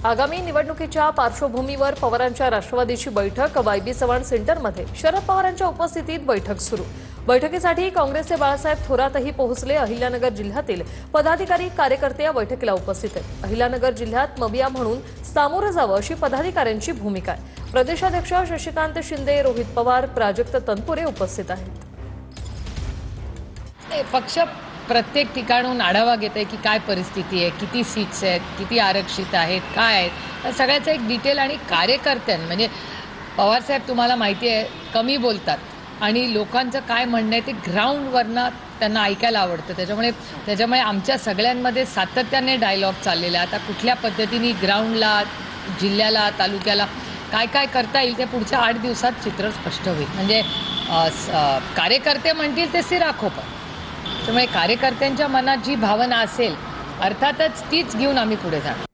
आगामी निवडणुकीच्या पार्श्वभूमीवर पवारांच्या राष्ट्रवादीची बैठक वायबी चव्हाण सेंटरमध्ये शरद पवारांच्या उपस्थितीत बैठक सुरू। बैठकीसाठी काँग्रेसचे बाळासाहेब थोरातही पोहोचले। अहिल्यानगर जिल्ह्यातील पदाधिकारी कार्यकर्ते या बैठकीला उपस्थित आहेत। अहिल्यानगर जिल्ह्यात मविया म्हणून सामोरं जावं अशी पदाधिकाऱ्यांची भूमिका आहे। प्रदेशाध्यक्ष शशिकांत शिंदे, रोहित पवार, प्राजक्त तनपुरे उपस्थित आहेत। पक्ष प्रत्येक ठिकाणून आढावा घेते की काय परिस्थिती आहे, किती सीट्स आहेत, किती आरक्षित आहेत, काय आहेत, सगळ्याचं एक डिटेल। आणि कार्यकर्त्यांनी म्हणजे पवारसाहेब तुम्हाला माहिती आहे कमी बोलतात आणि लोकांचं काय म्हणणं आहे ते ग्राउंडवरनं त्यांना ऐकायला आवडतं। त्याच्यामुळे आमच्या सगळ्यांमध्ये सातत्याने डायलॉग चाललेला आहे। आता कुठल्या पद्धतीने ग्राउंडला, जिल्ह्याला, तालुक्याला काय काय करता येईल ते पुढच्या 8 दिवसात चित्र स्पष्ट होईल। म्हणजे कार्यकर्ते म्हणतील ते सिराखोपं। त्यामुळे कार्यकर्त्यांच्या मनात जी भावना असेल अर्थातच तीच घेऊन आम्ही पुढे जाणार।